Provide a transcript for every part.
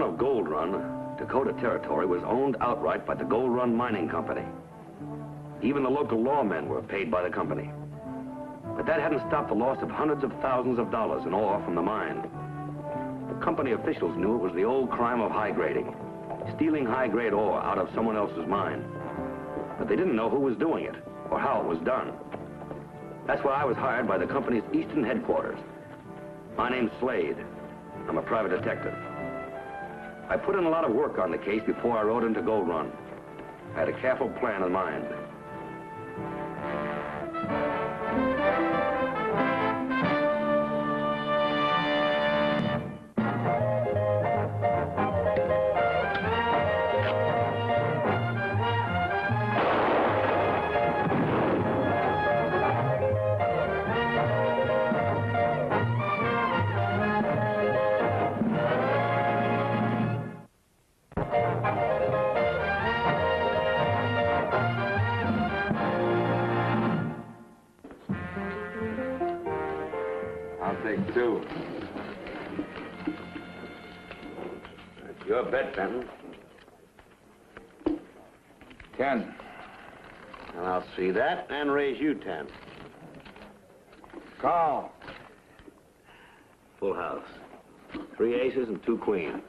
of Gold Run, Dakota Territory was owned outright by the Gold Run Mining Company. Even the local lawmen were paid by the company. But that hadn't stopped the loss of hundreds of thousands of dollars in ore from the mine. The company officials knew it was the old crime of high grading, stealing high-grade ore out of someone else's mine. But they didn't know who was doing it or how it was done. That's why I was hired by the company's eastern headquarters. My name's Slade. I'm a private detective. I put in a lot of work on the case before I rode into Gold Run. I had a careful plan in mind. Take two. That's your bet, Benton. 10. And I'll see that and raise you 10. Call. Full house. 3 aces and 2 queens.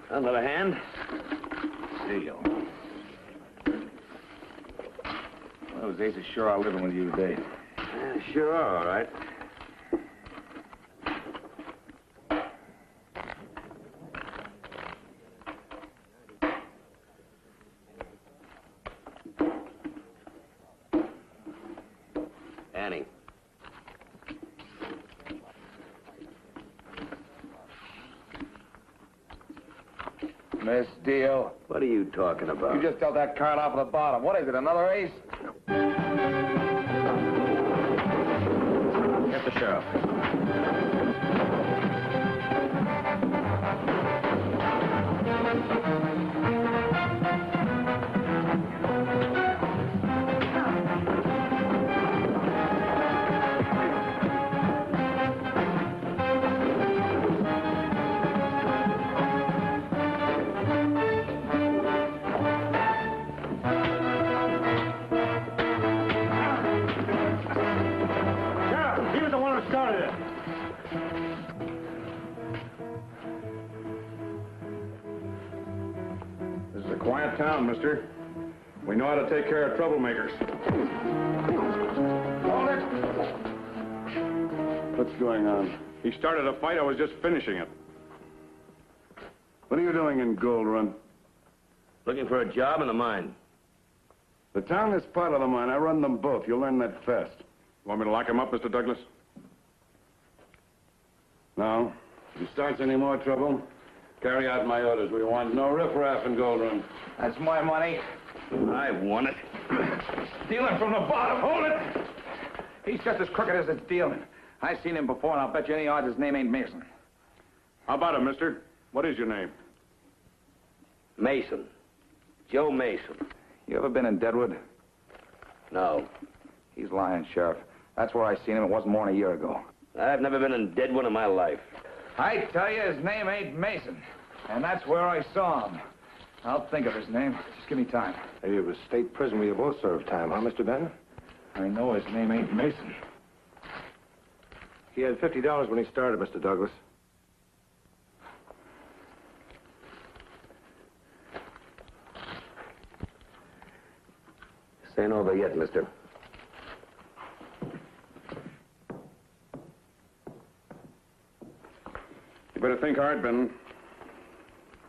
Another hand. Deal. Well, those aces sure are living with you today. Yeah, sure are, all right. Annie. Miss Deal. What are you talking about? You just dealt that card off at the bottom. What is it, another ace? Get the sheriff. Quiet town, mister. We know how to take care of troublemakers. Hold it! What's going on? He started a fight. I was just finishing it. What are you doing in Gold Run? Looking for a job in the mine. The town is part of the mine. I run them both. You'll learn that fast. Want me to lock him up, Mr. Douglas? No. If he starts any more trouble, carry out my orders. We want no riffraff in Gold Run. That's my money. I won it. Stealing from the bottom. Hold it! He's just as crooked as it's dealing. I've seen him before, and I'll bet you any odds his name ain't Mason. How about it, mister? What is your name? Mason. Joe Mason. You ever been in Deadwood? No. He's lying, Sheriff. That's where I seen him. It wasn't more than a year ago. I've never been in Deadwood in my life. I tell you, his name ain't Mason. And that's where I saw him. I'll think of his name. Just give me time. Maybe it was state prison where you both served time, huh, Mr. Benton? I know his name ain't Mason. He had $50 when he started, Mr. Douglas. This ain't over yet, mister. You better think hard, Ben.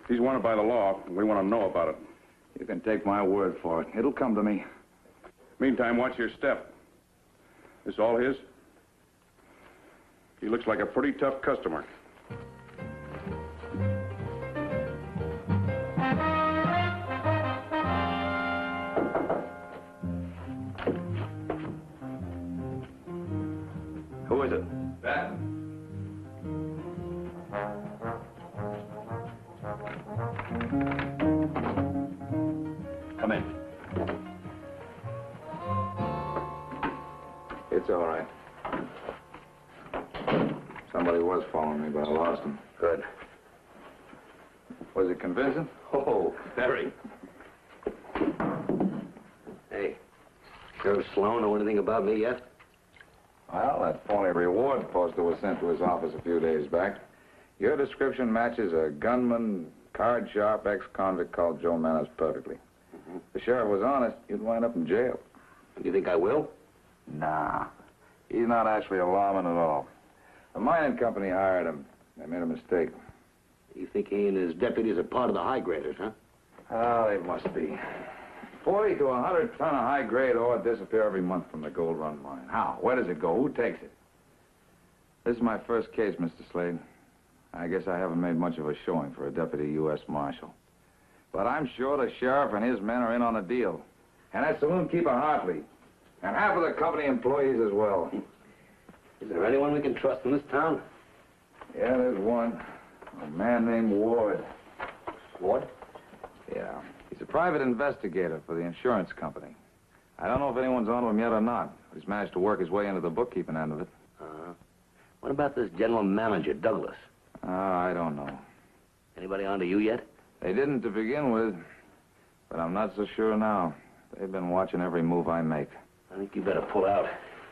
He's wanted by the law. We want to know about it. You can take my word for it. It'll come to me. Meantime, watch your step. This all his? He looks like a pretty tough customer. Who is it? Ben. Come in. It's all right. Somebody was following me, but I lost him. Good. Was it convincing? Oh, very. Hey, Sheriff Sloan know anything about me yet? Well, that phony reward poster was sent to his office a few days back. Your description matches a gunman, card-sharp ex-convict called Joe Manners perfectly. If the sheriff was honest, you'd wind up in jail. You think I will? Nah. He's not actually a lawman at all. The mining company hired him. They made a mistake. You think he and his deputies are part of the high graders, huh? Oh, they must be. 40 to 100 ton of high-grade ore disappear every month from the Gold Run mine. How? Where does it go? Who takes it? This is my first case, Mr. Slade. I guess I haven't made much of a showing for a deputy U.S. Marshal. But I'm sure the sheriff and his men are in on a deal. And that saloon keeper Hartley. And half of the company employees as well. Is there anyone we can trust in this town? Yeah, there's one. A man named Ward. Ward? Yeah. He's a private investigator for the insurance company. I don't know if anyone's on to him yet or not. But he's managed to work his way into the bookkeeping end of it. What about this general manager, Douglas? I don't know. Anybody on to you yet? They didn't to begin with. But I'm not so sure now. They've been watching every move I make. I think you better pull out.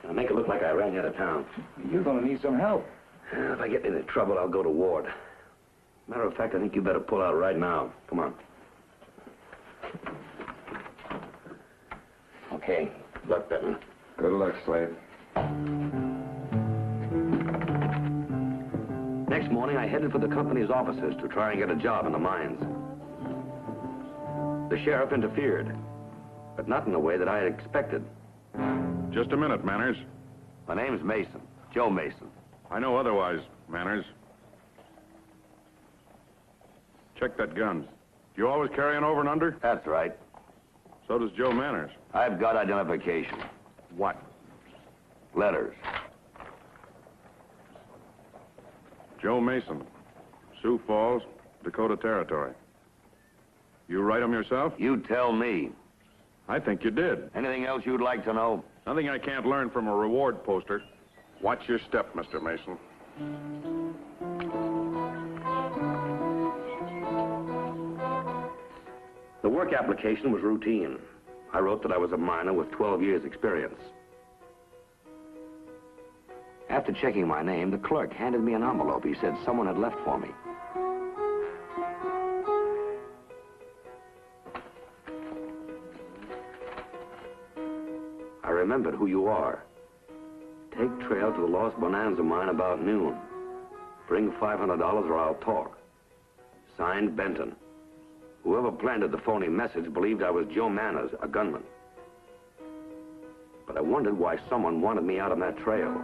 I'll make it look like I ran you out of town. You're going to need some help. If I get into trouble, I'll go to Ward. Matter of fact, I think you better pull out right now. Come on. Okay. Good luck, Benton. Good luck, Slade. Next morning, I headed for the company's offices to try and get a job in the mines. The sheriff interfered, but not in the way that I had expected. Just a minute, Manners. My name's Mason, Joe Mason. I know otherwise, Manners. Check that gun. You always carry an over and under? That's right. So does Joe Manners. I've got identification. What? Letters. Joe Mason, Sioux Falls, Dakota Territory. You write them yourself? You tell me. I think you did. Anything else you'd like to know? Nothing I can't learn from a reward poster. Watch your step, Mr. Mason. The work application was routine. I wrote that I was a miner with 12 years' experience. After checking my name, the clerk handed me an envelope he said someone had left for me. I remembered who you are. Take trail to the Lost Bonanza mine about noon. Bring $500 or I'll talk. Signed, Benton. Whoever planted the phony message believed I was Joe Manners, a gunman. But I wondered why someone wanted me out on that trail.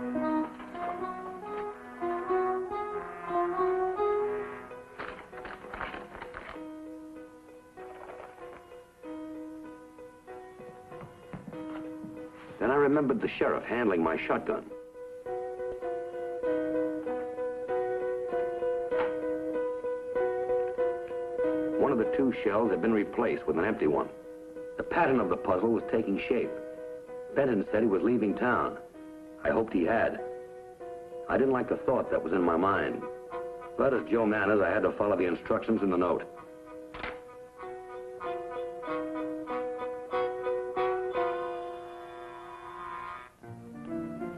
Then I remembered the sheriff handling my shotgun. One of the two shells had been replaced with an empty one. The pattern of the puzzle was taking shape. Benton said he was leaving town. I hoped he had. I didn't like the thought that was in my mind. But as Joe Manners, I had to follow the instructions in the note.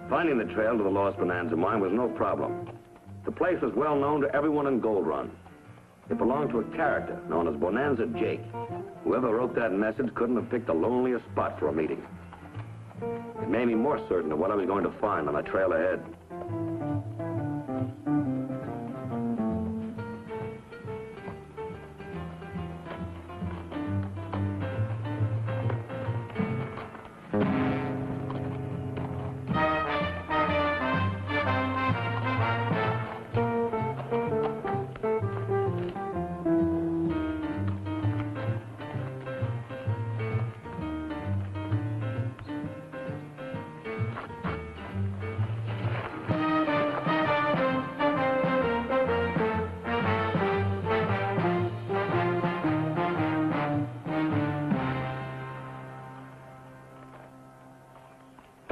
Finding the trail to the Lost Bonanza mine was no problem. The place was well known to everyone in Gold Run. It belonged to a character known as Bonanza Jake. Whoever wrote that message couldn't have picked the loneliest spot for a meeting. It made me more certain of what I was going to find on the trail ahead.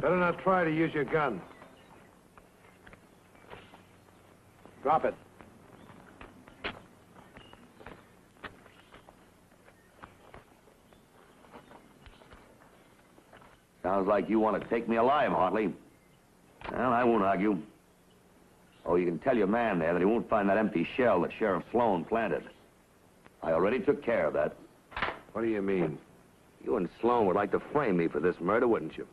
Better not try to use your gun. Drop it. Sounds like you want to take me alive, Hartley. Well, I won't argue. Oh, you can tell your man there that he won't find that empty shell that Sheriff Sloan planted. I already took care of that. What do you mean? You and Sloan would like to frame me for this murder, wouldn't you?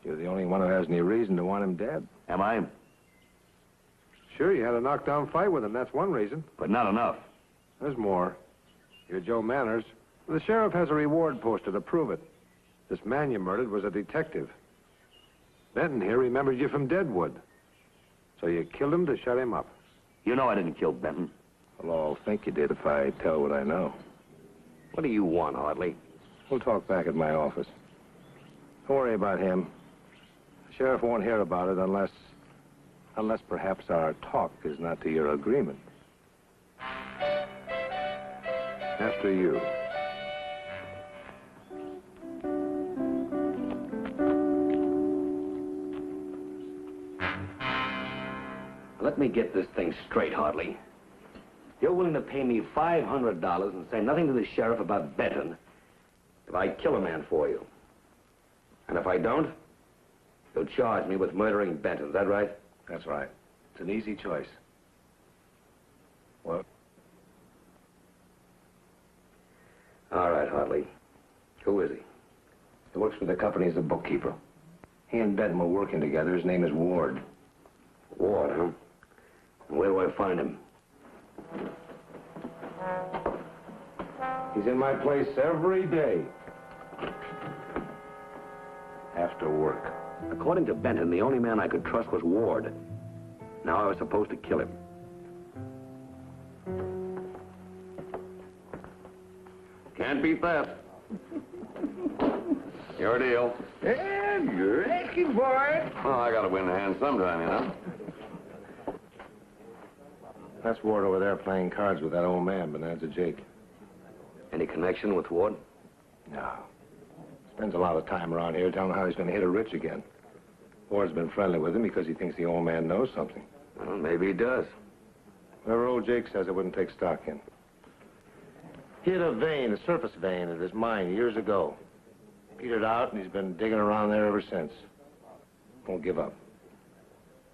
You're the only one who has any reason to want him dead. Am I? Sure, you had a knockdown fight with him. That's one reason. But not enough. There's more. You're Joe Manners. The sheriff has a reward poster to prove it. This man you murdered was a detective. Benton here remembered you from Deadwood. So you killed him to shut him up. You know I didn't kill Benton. Well, I'll think you did if I tell what I know. What do you want, Hartley? We'll talk back at my office. Don't worry about him. The sheriff won't hear about it unless perhaps our talk is not to your agreement. After you. Let me get this thing straight, Hartley. You're willing to pay me $500 and say nothing to the sheriff about Benton if I kill a man for you. And if I don't, you'll charge me with murdering Benton. Is that right? That's right. It's an easy choice. Well, all right, Hartley. Who is he? he works for the company as a bookkeeper. He and Benton were working together. His name is Ward. Ward, huh? Where do I find him? He's in my place every day. After work. According to Benton, the only man I could trust was Ward. Now I was supposed to kill him. Can't beat that. Your deal. And you're asking for it. Oh, I gotta win the hand sometime, you know. That's Ward over there playing cards with that old man, Bonanza Jake. Any connection with Ward? No. Spends a lot of time around here telling how he's going to hit it rich again. Ward's been friendly with him because he thinks the old man knows something. Well, maybe he does. Whatever old Jake says, I wouldn't take stock in. He had a vein, a surface vein, at his mine years ago. Petered out, and he's been digging around there ever since. Won't give up.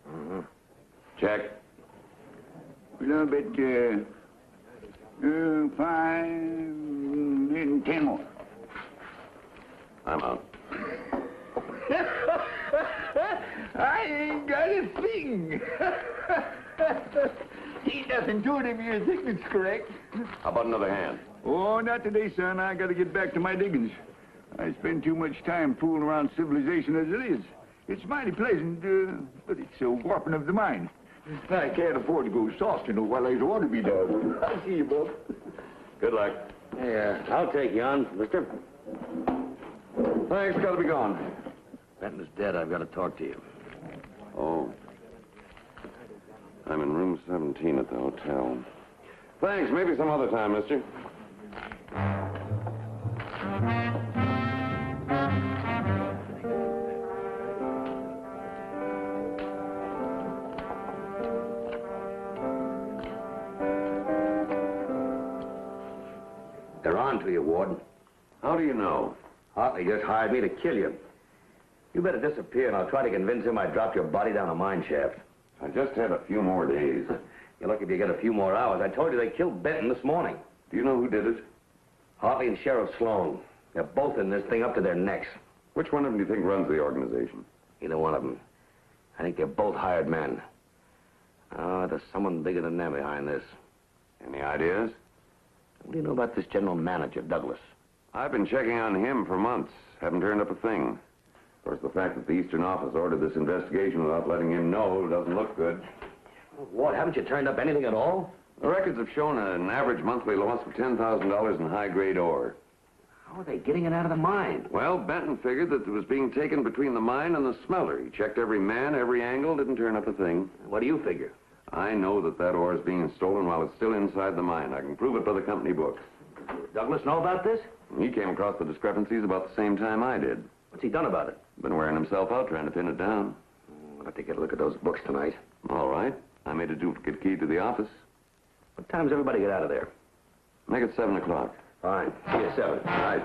Mm-hmm. Check. A little bit, 5 and 10 more. I'm out. I ain't got a thing. Ain't nothing to it if your thickness correct. How about another hand? Oh, not today, son. I got to get back to my diggings. I spend too much time fooling around civilization as it is. It's mighty pleasant, but it's a warping of the mind. I can't afford to go soft, while there's ought to be done. I'll see you, Bob. Good luck. Hey, I'll take you on, mister. Thanks, gotta be gone. Benton's dead. I've got to talk to you. Oh. I'm in room 17 at the hotel. Thanks, maybe some other time, mister. They're on to you, Ward. How do you know? Hartley just hired me to kill you. You better disappear, and I'll try to convince him I dropped your body down a mine shaft. I just had a few more days. You're lucky if you get a few more hours. I told you they killed Benton this morning. Do you know who did it? Hartley and Sheriff Sloan. They're both in this thing up to their necks. Which one of them do you think runs the organization? Either one of them. I think they're both hired men. Oh, there's someone bigger than them behind this. Any ideas? What do you know about this general manager, Douglas? I've been checking on him for months. Haven't turned up a thing. Of course, the fact that the Eastern Office ordered this investigation without letting him know doesn't look good. What, haven't you turned up anything at all? The records have shown an average monthly loss of $10,000 in high-grade ore. How are they getting it out of the mine? Well, Benton figured that it was being taken between the mine and the smelter. He checked every man, every angle, didn't turn up a thing. What do you figure? I know that that ore is being stolen while it's still inside the mine. I can prove it by the company books. Douglas know about this? He came across the discrepancies about the same time I did. What's he done about it? Been wearing himself out trying to pin it down. I'll have to get a look at those books tonight. All right. I made a duplicate key to the office. What time does everybody get out of there? Make it 7 o'clock. Fine. See you at 7. Right.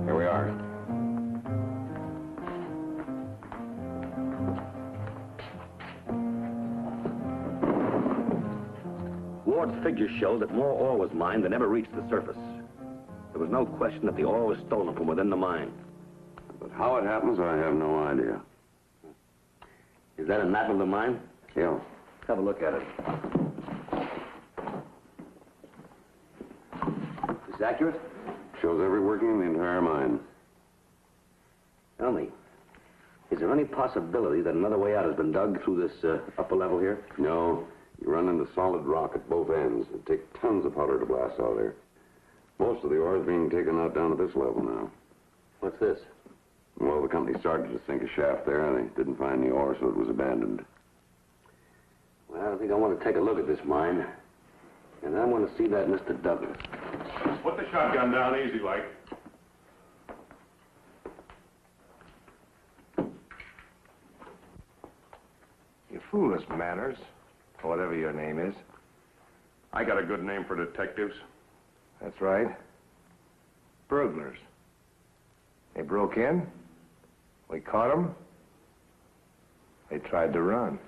Here we are. Ward's figures showed that more ore was mined than ever reached the surface. There was no question that the ore was stolen from within the mine. But how it happens, I have no idea. Is that a map of the mine? Yeah. Have a look at it. Is this accurate? Shows every working in the entire mine. Tell me, is there any possibility that another way out has been dug through this upper level here? No. You run into solid rock at both ends. It'd take tons of powder to blast out of there. Most of the ore is being taken out down at this level now. What's this? Well, the company started to sink a shaft there, and they didn't find the ore, so it was abandoned. Well, I think I want to take a look at this mine. And I want to see that Mr. Douglas. Put the shotgun down easy, like. You fool us, Manners, or whatever your name is. I got a good name for detectives. That's right. Burglars. They broke in. We caught them. They tried to run.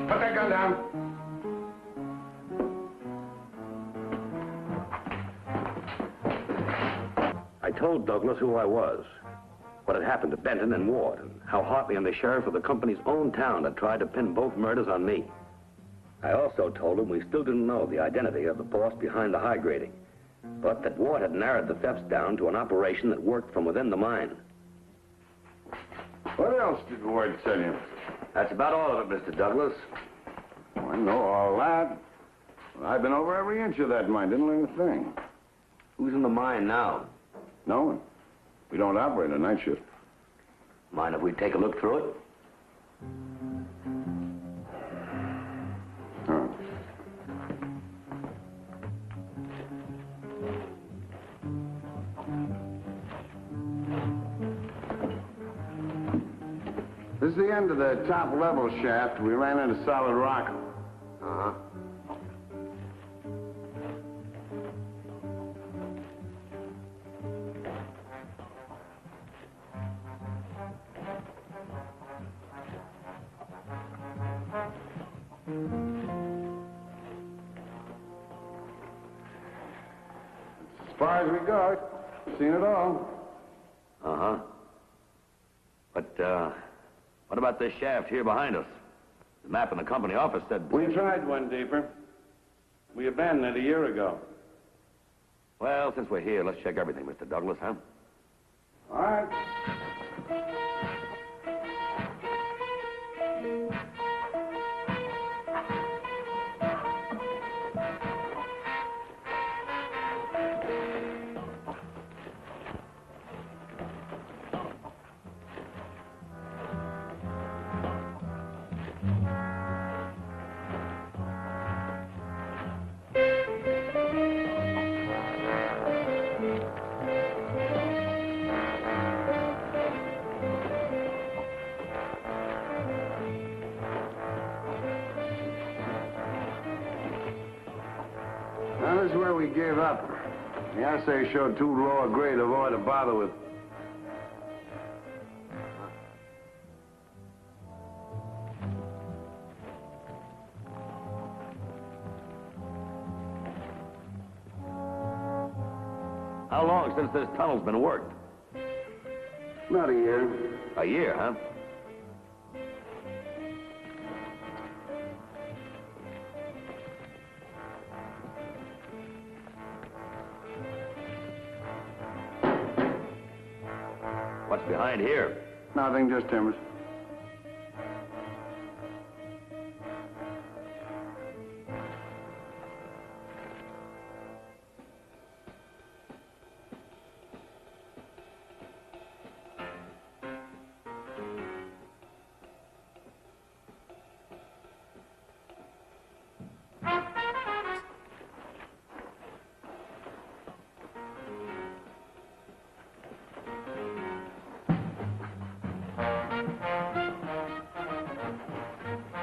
Put that gun down. I told Douglas who I was, what had happened to Benton and Ward, and how Hartley and the sheriff of the company's own town had tried to pin both murders on me. I also told him we still didn't know the identity of the boss behind the high grading, but that Ward had narrowed the thefts down to an operation that worked from within the mine. What else did Ward tell you? That's about all of it, Mr. Douglas. Oh, I know all that. I've been over every inch of that mine. Didn't learn a thing. Who's in the mine now? No one. We don't operate a night shift. Mind if we take a look through it? Huh. This is the end of the top level shaft. We ran into solid rock. Uh-huh. As far as we go, seen it all. Uh-huh. But, what about this shaft here behind us? The map in the company office said... We tried one deeper. We abandoned it a year ago. Well, since we're here, let's check everything, Mr. Douglas, huh? All right. this is where we gave up. The assay showed too low a grade of ore to bother with. How long since this tunnel's been worked? About a year. A year, huh? What's behind here? Nothing, just timbers.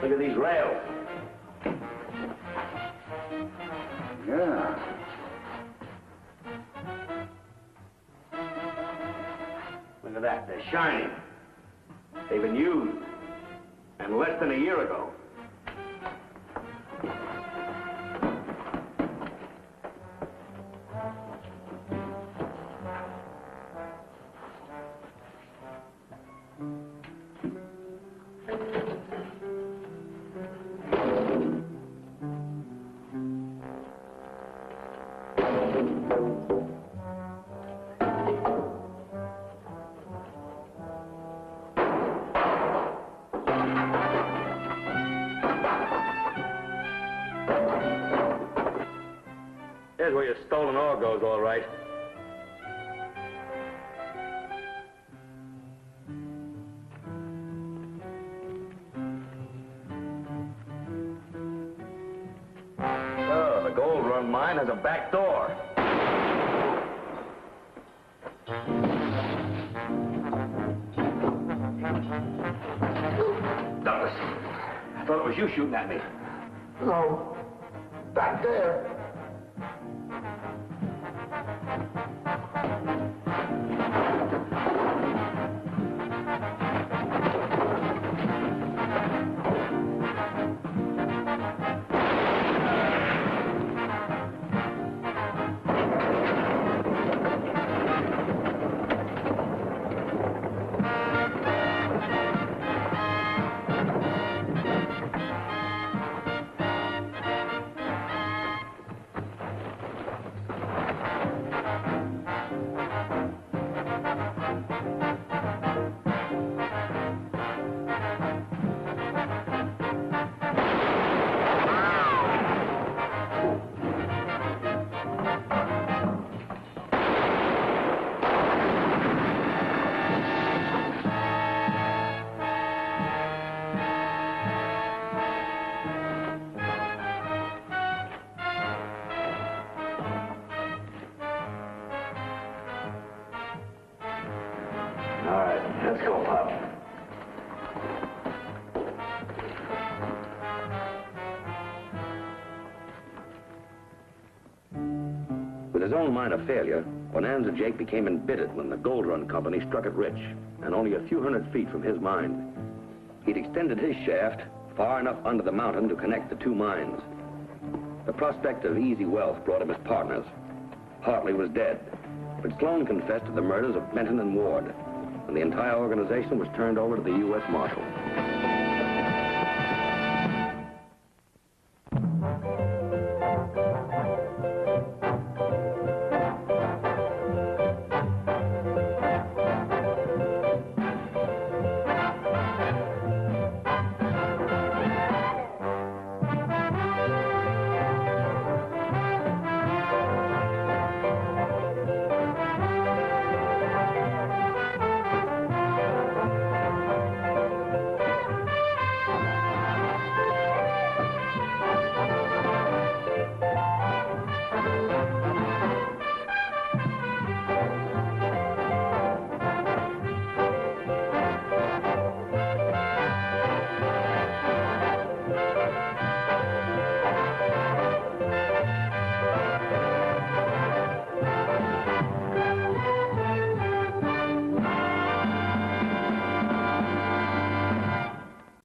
Look at these rails. Yeah. Look at that, they're shining. They've been used. And less than a year ago. Here's where your stolen ore goes, all right. Oh, the Gold Run mine has a back door. Douglas, I thought it was you shooting at me. No. Back there. All right, let's go, Pop. With his own mine a failure, Bonanza Jake became embittered when the Gold Run Company struck it rich, and only a few hundred feet from his mine. He'd extended his shaft far enough under the mountain to connect the two mines. The prospect of easy wealth brought him his partners. Hartley was dead, but Sloan confessed to the murders of Benton and Ward, and the entire organization was turned over to the U.S. Marshal.